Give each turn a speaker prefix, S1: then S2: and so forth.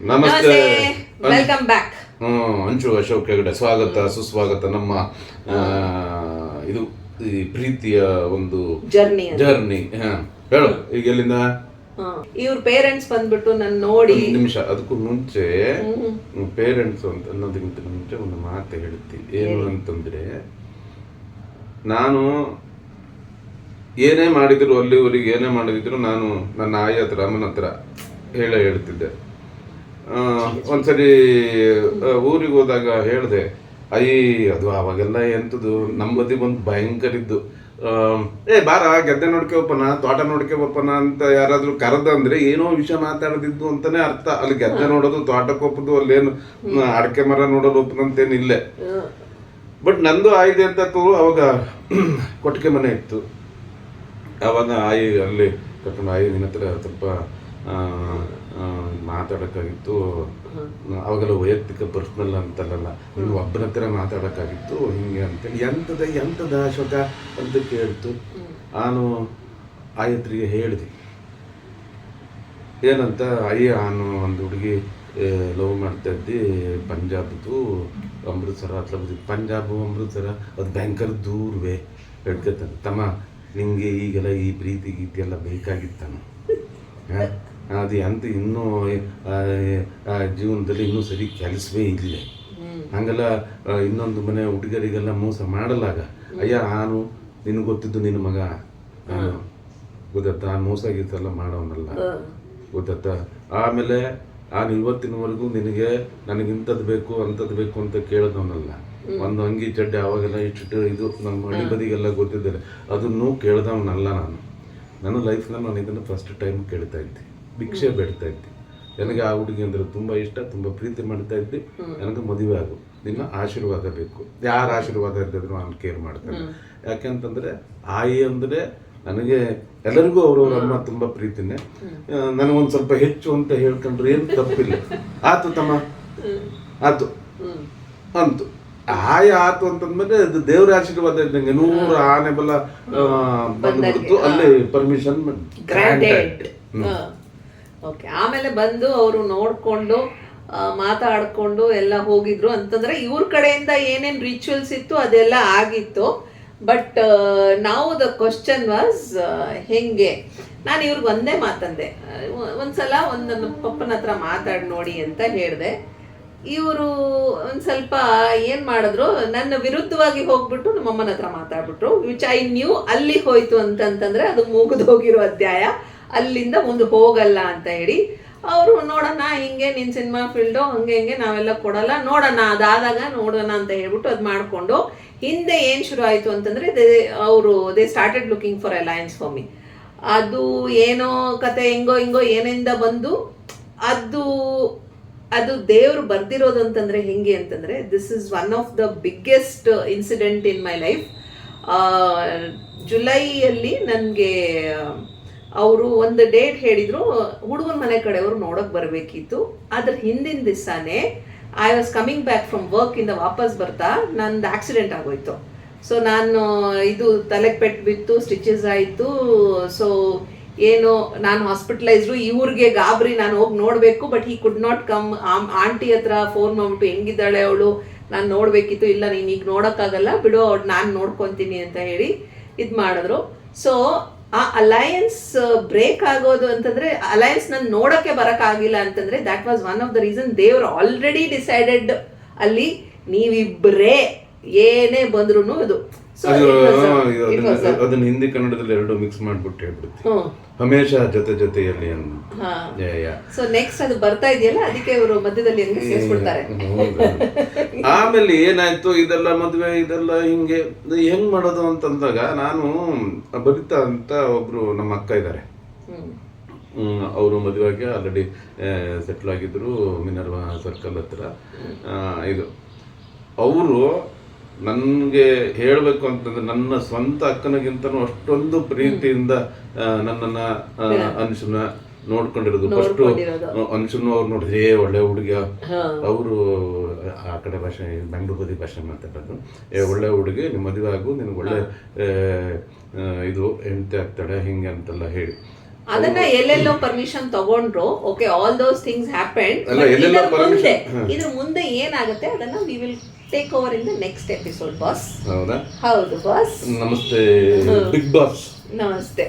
S1: ನಮಸ್ತೆ,
S2: welcome back.
S1: ಅಂಚು ಅಶೋಕ್ ಹೆಗಡೆ ಸ್ವಾಗತ ಸುಸ್ವಾಗತ. ನಮ್ಮ ಇದು ಈ ಪ್ರೀತಿಯ ಒಂದು ಜರ್ನಿ. ಹೇಳು, ಈಗ ಎಲ್ಲಿಂದ?
S2: ಇವ್ರ ಪೇರೆಂಟ್ಸ್ ಬಂದ್ಬಿಟ್ಟು ನನ್ನ ನೋಡಿ
S1: ನಿಮಿಷ, ಅದಕ್ಕೂ ಮುಂಚೆ ಪೇರೆಂಟ್ಸ್ ಅಂತ ಅನ್ನೋದಕ್ಕಿಂತ ಮುಂಚೆ ಒಂದು ಮಾತು ಹೇಳ್ತೀನಿ. ಏನು ಅಂತಂದ್ರೆ, ನಾನು ಏನೇ ಮಾಡಿದ್ರು ಅಲ್ಲಿವರೆಗೆ ಏನೇ ಮಾಡಿದ್ರು ನಾನು ನನ್ನ ಆಯಿ ಹತ್ರ ಅಮ್ಮನ ಹತ್ರ ಹೇಳ್ತಿದ್ದೆ. ಒಂದ್ಸರಿ ಊರಿಗೆ ಹೋದಾಗ ಹೇಳಿದೆ, ಅದು ಅವಾಗೆಲ್ಲ ಎಂಥದ್ದು ನಮ್ಮ ಬದಿ ಬಂದು ಭಯಂಕರ ಇದ್ದು. ಬಾರ ಗೆದ್ದೆ ನೋಡ್ಕೋಪನ, ತೋಟ ನೋಡ್ಕೋಪನ ಅಂತ ಯಾರಾದ್ರೂ ಕರೆದಂದ್ರೆ ಏನೋ ವಿಷಯ ಮಾತಾಡದಿದ್ದು ಅಂತಾನೆ ಅರ್ಥ. ಅಲ್ಲಿ ಗೆದ್ದೆ ನೋಡೋದು, ತೋಟಕ್ಕೆ ಒಪ್ಪದು, ಅಲ್ಲೇನು ಅಡಕೆ ಮರ ನೋಡೋದು ಒಪ್ಪದಂತೇನಿಲ್ಲ. ಬಟ್ ನಂದು ಆಯ್ದೆ ಅಂತ ಅವಾಗ ಕೊಟ್ಟಿಗೆ ಮನೆ ಇತ್ತು. ಅವಾಗ ಆಯಿ ಅಲ್ಲಿ ಕರ್ಕೊಂಡು, ಆಯಿ ನಿನ್ನ ಹತ್ರ ಸ್ವಲ್ಪ ಮಾತಾಡೋಕ್ಕಾಗಿತ್ತು. ಅವಾಗೆಲ್ಲ ವೈಯಕ್ತಿಕ ಪರ್ಸ್ನಲ್ ಅಂತಲ್ಲ, ನೀನು ಒಬ್ಬನ ಹತ್ರ ಮಾತಾಡೋಕ್ಕಾಗಿತ್ತು ಹಿಂಗೆ ಅಂತೇಳಿ. ಎಂಥದ ಅಶೋಕ ಅಂತ ಕೇಳ್ತು. ನಾನು ಆಯಿ ಹತ್ರಿಗೆ ಹೇಳಿದೆ ಏನಂತ. ನಾನು ಒಂದು ಹುಡುಗಿ ಲವ್ ಮಾಡ್ತಾ ಇದ್ದೆ, ಪಂಜಾಬ್ದು, ಅಮೃತ್ಸರ ಹತ್ರ ಬಂದಿದ್ದು. ಪಂಜಾಬು ಅಮೃತ್ಸರ ಅದು ಭಯಂಕರ ದೂರವೇ. ಹೇಳ್ಕೊತಾನೆ, ತಮ್ಮ ನಿಂಗೆ ಈಗೆಲ್ಲ ಈ ಪ್ರೀತಿ ಗೀತೆಲ್ಲ ಬೇಕಾಗಿತ್ತಾನು. ಅದು ಅಂತ ಇನ್ನೂ ಜೀವನದಲ್ಲಿ ಇನ್ನೂ ಸರಿ ಕೆಲಸವೇ ಇಲ್ಲ. ಹಂಗೆಲ್ಲ ಇನ್ನೊಂದು ಮನೆ ಹುಡುಗರಿಗೆಲ್ಲ ಮೋಸ ಮಾಡಲಾಗ. ನಾನು ನಿನಗೆ ಗೊತ್ತಿದ್ದು ನಿನ್ನ ಮಗ, ಗೊತ್ತಾ, ಮೋಸ ಗೀತೆಲ್ಲ ಮಾಡೋನಲ್ಲ, ಗೊತ್ತಾ. ಆಮೇಲೆ ನಾನು ಇವತ್ತಿನವರೆಗೂ ನನಗಿಂಥದ್ದು ಬೇಕು ಅಂಥದ್ದು ಬೇಕು ಅಂತ ಕೇಳೋದವನಲ್ಲ. ಒಂದು ಅಂಗಿ ಚಡ್ಡೆ ಅವಾಗೆಲ್ಲ ಇಷ್ಟು ಇದು ನಮ್ಮ ಹಳ್ಳಿ ಬದಿಗೆಲ್ಲ ಗೊತ್ತಿದ್ದಾರೆ, ಅದನ್ನು ಕೇಳ್ದವನಲ್ಲ ನಾನು. ನನ್ನ ಲೈಫ್ನಲ್ಲಿ ನಾನು ಇದನ್ನು ಫಸ್ಟ್ ಟೈಮ್ ಕೇಳ್ತಾ ಇದ್ದೆ, ಭಿಕ್ಷೆ ಬೇಡ್ತಾ ಇದ್ದೆ. ನನಗೆ ಆ ಹುಡುಗಿ ಅಂದರೆ ತುಂಬ ಇಷ್ಟ, ತುಂಬ ಪ್ರೀತಿ ಮಾಡ್ತಾ ಇದ್ದೆ. ನನಗೆ ಮದುವೆ ಆಗು, ನಿನ್ನ ಆಶೀರ್ವಾದ ಬೇಕು. ಯಾರ ಆಶೀರ್ವಾದ ಇರ್ತಿದ್ರು ನಾನು ಕೇರ್ ಮಾಡ್ತೇನೆ. ಯಾಕೆಂತಂದರೆ ಆಯಿ ಅಂದರೆ ನನಗೆ ಎಲ್ಲರಿಗೂ ಅವ್ರವ್ರ ಅಮ್ಮ ತುಂಬ ಪ್ರೀತಿನೇ. ನನಗೊಂದು ಸ್ವಲ್ಪ ಹೆಚ್ಚು ಅಂತ ಹೇಳ್ಕೊಂಡ್ರೆ ಏನು ತಪ್ಪಿಲ್ಲ. ಆತು ತಮ್ಮ, ಆತು ಅಂತು ಆತು ಅಂತಂದ್ಮೇಲೆ ಅದು ದೇವರ ಆಶೀರ್ವಾದ ಇದ್ದಂಗೆ. 100 ಆನೆ ಬಲ ಬಂದ್ಬಿಡ್ತು, ಅಲ್ಲಿ ಪರ್ಮಿಷನ್ ಗ್ರಾಂಟೆಡ್.
S2: ಓಕೆ, ಆಮೇಲೆ ಬಂದು ಅವರು ನೋಡ್ಕೊಂಡು ಮಾತಾಡ್ಕೊಂಡು ಎಲ್ಲ ಹೋಗಿದ್ರು. ಅಂತಂದ್ರೆ ಇವ್ರ ಕಡೆಯಿಂದ ಏನೇನ್ ರಿಚುವಲ್ಸ್ ಇತ್ತು ಅದೆಲ್ಲ ಆಗಿತ್ತು. ಬಟ್ ನಾವು ದ ಕ್ವಶನ್ ವಾಸ್ ಹೆಂಗೆ. ನಾನು ಇವ್ರಿಗೆ ಒಂದೇ ಮಾತಂದೆ, ಒಂದ್ಸಲ ನನ್ನ ಪಪ್ಪನ ಹತ್ರ ಮಾತಾಡಿ ನೋಡಿ ಅಂತ ಹೇಳಿದೆ. ಇವರು ಒಂದು ಸ್ವಲ್ಪ ಏನು ಮಾಡಿದ್ರು, ನನ್ನ ವಿರುದ್ಧವಾಗಿ ಹೋಗ್ಬಿಟ್ಟು ನಮ್ಮಮ್ಮನ ಹತ್ರ ಮಾತಾಡ್ಬಿಟ್ರು. ವಿಚ್ ಐ ನ್ಯೂ ಅಲ್ಲಿ ಹೋಯ್ತು ಅಂತಂತಂದ್ರೆ ಅದು ಮುಗಿದು ಹೋಗಿರೋ ಅಧ್ಯಾಯ, ಅಲ್ಲಿಂದ ಮುಂದೆ ಹೋಗಲ್ಲ ಅಂತ ಹೇಳಿ ಅವರು ನೋಡೋಣ ಹಿಂಗೆ ನಿನ್ನ ಸಿನಿಮಾ ಫೀಲ್ಡು ಹಂಗೆ ಹಿಂಗೆ ನಾವೆಲ್ಲ ಕೊಡಲ್ಲ, ನೋಡೋಣ ಅದಾದಾಗ ನೋಡೋಣ ಅಂತ ಹೇಳ್ಬಿಟ್ಟು ಅದು ಮಾಡಿಕೊಂಡು ಹಿಂದೆ ಏನು ಶುರು ಆಯಿತು ಅಂತಂದರೆ they started looking for alliance for me. ಅದು ಏನೋ ಕತೆ ಹಿಂಗೋ ಏನಿಂದ ಬಂದು ಅದು ದೇವರು ಬರ್ದಿರೋದು ಅಂತಂದರೆ ಹೆಂಗೆ ಅಂತಂದರೆ, this is one of the biggest incident in my life. ಜುಲೈಯಲ್ಲಿ ನನಗೆ ಅವರು ಒಂದು ಡೇಟ್ ಹೇಳಿದರು, ಹುಡುಗನ ಮನೆ ಕಡೆಯವರು ನೋಡೋಕೆ ಬರಬೇಕಿತ್ತು. ಅದ್ರ ಹಿಂದಿನ ದಿವಸನೇ I was coming back from ವರ್ಕಿಂದ ವಾಪಸ್ ಬರ್ತಾ ನಂದು ಆಕ್ಸಿಡೆಂಟ್ ಆಗೋಯ್ತು. ಸೊ ನಾನು ಇದು ತಲೆಗೆ ಪೆಟ್ಟು ಬಿತ್ತು, ಸ್ಟಿಚಸ್ ಆಯಿತು. ಸೊ ಏನು ನಾನು ಹಾಸ್ಪಿಟಲೈಸ್ಡು. ಇವ್ರಿಗೆ ಗಾಬರಿ, ನಾನು ಹೋಗಿ ನೋಡಬೇಕು, but he could not come. Aunty ಹತ್ರ ಫೋನ್ ಮಾಡ್ಬಿಟ್ಟು ಹೆಂಗಿದ್ದಾಳೆ ಅವಳು, ನಾನು ನೋಡಬೇಕಿತ್ತು. ಇಲ್ಲ ನೀನು ಈಗ ನೋಡೋಕ್ಕಾಗಲ್ಲ ಬಿಡು, ಅವ್ಳು ನಾನು ನೋಡ್ಕೊತೀನಿ ಅಂತ ಹೇಳಿ ಇದು ಮಾಡಿದ್ರು. ಸೊ ಆ ಅಲಯನ್ಸ್ ಬ್ರೇಕ್ ಆಗೋದು ಅಂತಂದ್ರೆ, ಅಲಯನ್ಸ್ ನಾನು ನೋಡೋಕ್ಕೆ ಬರೋಕ್ಕಾಗಿಲ್ಲ ಅಂತಂದ್ರೆ, that was one of the reason. ದೇವ್ರು ಆಲ್ರೆಡಿ ಡಿಸೈಡೆಡ್ ಅಲ್ಲಿ ನೀವಿಬ್ಬರೇ ಏನೇ ಬಂದ್ರು ಅದು.
S1: ಅದನ್ನ ಹಿಂದಿ ಕನ್ನಡದಲ್ಲಿ ಎರಡು ಮಿಕ್ಸ್ ಮಾಡ್ಬಿಟ್ಟು ಹೇಳ್ಬಿಡ್ತೀವಿ, ಹಮೇಶ ಜೊತೆಯಲ್ಲಿ.
S2: ಸೊ ನೆಕ್ಸ್ಟ್ ಅದು ಬರ್ತಾ ಇದೆಯಲ್ಲ, ಅದಕ್ಕೆ ಇವರು ಮಧ್ಯದಲ್ಲಿ ಹಂಗೆ ಸೇರಿಸ್ಬಿಡ್ತಾರೆ.
S1: ಆಮೇಲೆ ಏನಾಯ್ತು, ಇದೆಲ್ಲ ಮದುವೆ ಇದೆಲ್ಲ ಹಿಂಗೆ ಹೆಂಗ್ ಮಾಡೋದು ಅಂತಂದಾಗ, ನಾನು ಬರಿತಾ ಅಂತ ಒಬ್ರು ನಮ್ಮ ಅಕ್ಕ ಇದ್ದಾರೆ. ಅವರು ಮದುವೆಗೆ ಆಲ್ರೆಡಿ ಸೆಟ್ಲ್ ಆಗಿದ್ರು, ಮಿನರ್ವಾ ಸರ್ಕಲ್ ಹತ್ರ. ಇದು ಅವರು ನನಗೆ ಹೇಳಬೇಕು ಅಂತಂದ್ರೆ, ನನ್ನ ಸ್ವಂತ ಅಕ್ಕನಿಗಿಂತನೂ ಅಷ್ಟೊಂದು ಪ್ರೀತಿಯಿಂದ ನನ್ನನ್ನು ಅನ್ಶುನ ನೋಡ್ಕೊಂಡಿರೋದು. ಫಸ್ಟು ಅನ್ಶುನು ಅವ್ರು ನೋಡಿದ್ರೆ ಒಳ್ಳೆ ಹುಡುಗ, ಅವರು ಆ ಕಡೆ ಭಾಷೆ ಬೆಂಗಳೂರು ಬದಿ ಭಾಷೆ ಮಾತಾಡೋದು. ಒಳ್ಳೆ ಹುಡುಗಿ, ನಿಮ್ಮ ಮದುವೆ ಆಗು, ನಿನಗೆ ಒಳ್ಳೆ ಇದು ಹೆಂಡತಿ ಆಗ್ತಾಳೆ ಹಿಂಗೆ ಅಂತೆಲ್ಲ ಹೇಳಿ
S2: ಅದನ್ನ ಎಲ್ಲೆಲ್ಲೋ ಪರ್ಮಿಷನ್ ತಗೊಂಡ್ರು. Okay, all those things happened.
S1: ಅಲ್ಲ, ಎಲ್ಲೆಲ್ಲ
S2: ಮುಂದೆ
S1: permission-
S2: ಇದ್ರ ಮುಂದೆ ಏನಾಗುತ್ತೆ ಅದನ್ನ we will take over in the next episode boss.
S1: ಹೌದಾ?
S2: ಹೌದು ಬಾಸ್.
S1: ನಮಸ್ತೆ ಬಿಗ್ ಬಾಸ್.
S2: ನಮಸ್ತೆ.